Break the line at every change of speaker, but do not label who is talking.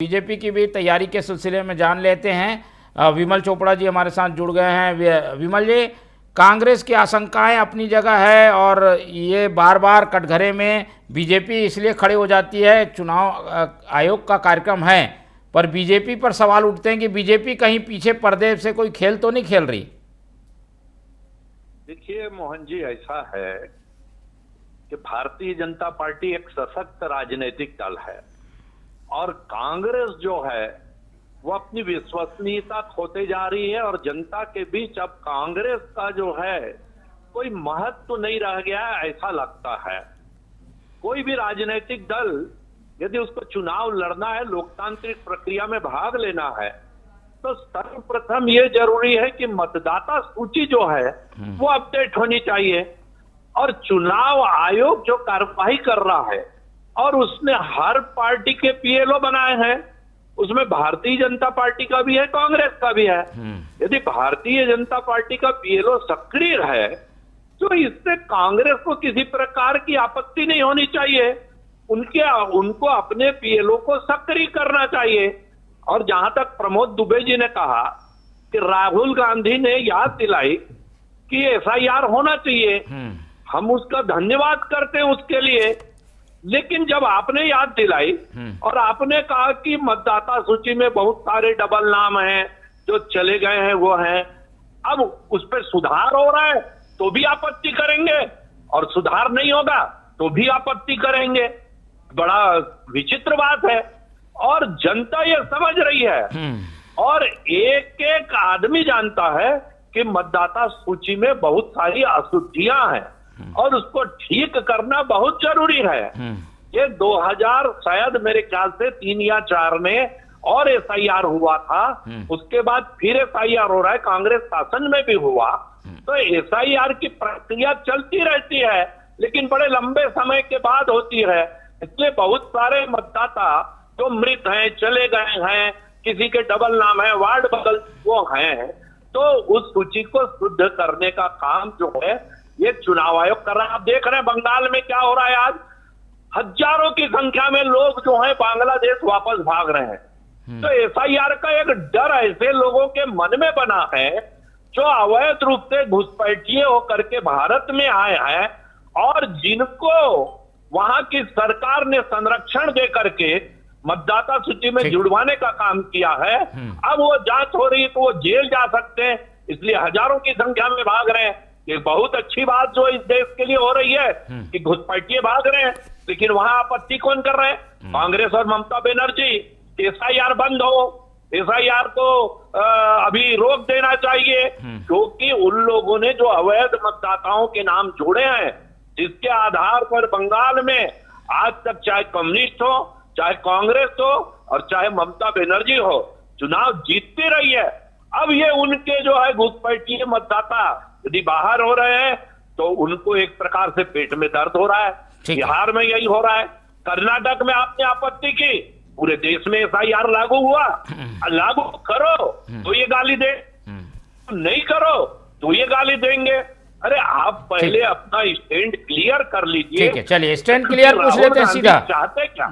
BJP की भी तैयारी के सिलसिले में जान लेते हैं। विमल चोपड़ा जी हमारे साथ जुड़ गए हैं। विमल जी, कांग्रेस की आशंकाएं अपनी जगह है और ये बार बार कटघरे में बीजेपी इसलिए खड़े हो जाती है, चुनाव आयोग का कार्यक्रम है, पर बीजेपी पर सवाल उठते हैं कि बीजेपी कहीं पीछे पर्दे से कोई खेल तो नहीं खेल रही।
देखिए मोहन जी, ऐसा है कि भारतीय जनता पार्टी एक सशक्त राजनीतिक दल है और कांग्रेस जो है वो अपनी विश्वसनीयता खोते जा रही है और जनता के बीच अब कांग्रेस का जो है कोई महत्व तो नहीं रह गया है, ऐसा लगता है। कोई भी राजनीतिक दल यदि उसको चुनाव लड़ना है, लोकतांत्रिक प्रक्रिया में भाग लेना है, तो सर्वप्रथम ये जरूरी है कि मतदाता सूची जो है वो अपडेट होनी चाहिए। और चुनाव आयोग जो कार्यवाही कर रहा है और उसने हर पार्टी के पीएलओ बनाए हैं, उसमें भारतीय जनता पार्टी का भी है, कांग्रेस का भी है। यदि भारतीय जनता पार्टी का पीएलओ सक्रिय है तो इससे कांग्रेस को किसी प्रकार की आपत्ति नहीं होनी चाहिए। उनको अपने पीएलओ को सक्रिय करना चाहिए। और जहां तक प्रमोद दुबे जी ने कहा कि राहुल गांधी ने याद दिलाई कि एफआईआर होना चाहिए, हम उसका धन्यवाद करते हैं उसके लिए। लेकिन जब आपने याद दिलाई और आपने कहा कि मतदाता सूची में बहुत सारे डबल नाम हैं, जो चले गए हैं वो हैं, अब उस पर सुधार हो रहा है तो भी आपत्ति करेंगे और सुधार नहीं होगा तो भी आपत्ति करेंगे। बड़ा विचित्र बात है और जनता ये समझ रही है और एक एक आदमी जानता है कि मतदाता सूची में बहुत सारी अशुद्धियां हैं और उसको ठीक करना बहुत जरूरी है। ये 2000 शायद मेरे ख्याल से 3 या 4 में और एफआईआर हुआ था, उसके बाद फिर एफआईआर हो रहा है, कांग्रेस शासन में भी हुआ। तो एफआईआर की प्रक्रिया चलती रहती है लेकिन बड़े लंबे समय के बाद होती है। इसलिए बहुत सारे मतदाता जो मृत हैं, चले गए हैं, किसी के डबल नाम है, वार्ड बदल वो हैं, तो उस सूची को शुद्ध करने का काम जो है ये चुनाव आयोग कर रहा है। आप देख रहे हैं बंगाल में क्या हो रहा है, आज हजारों की संख्या में लोग जो है बांग्लादेश वापस भाग रहे हैं। तो एफआईआर का एक डर ऐसे लोगों के मन में बना है जो अवैध रूप से घुसपैठिए होकर के भारत में आए हैं और जिनको वहां की सरकार ने संरक्षण दे करके मतदाता सूची में जुड़वाने का काम किया है। अब वो जांच हो रही है तो वो जेल जा सकते हैं, इसलिए हजारों की संख्या में भाग रहे हैं। ये बहुत अच्छी बात जो इस देश के लिए हो रही है कि घुसपैठिए भाग रहे हैं, लेकिन वहां आपत्ति कौन कर रहे हैं? कांग्रेस और ममता बनर्जी। एफआईआर बंद हो, एफआईआर को अभी रोक देना चाहिए, क्योंकि उन लोगों ने जो अवैध मतदाताओं के नाम जोड़े हैं, जिसके आधार पर बंगाल में आज तक चाहे कम्युनिस्ट हो, चाहे कांग्रेस हो और चाहे ममता बनर्जी हो, चुनाव जीतती रही है। अब ये उनके जो है घुसपैठिए मतदाता यदि बाहर हो रहे हैं तो उनको एक प्रकार से पेट में दर्द हो रहा है। बिहार में यही हो रहा है, कर्नाटक में आपने आपत्ति की, पूरे देश में एफआईआर लागू हुआ। लागू करो तो ये गाली दे, नहीं करो तो ये गाली देंगे। अरे आप पहले अपना स्टैंड क्लियर कर लीजिए।
ठीक है, चलिए स्टैंड क्लियर पूछ लेते हैं सीधा।
चाहते क्या?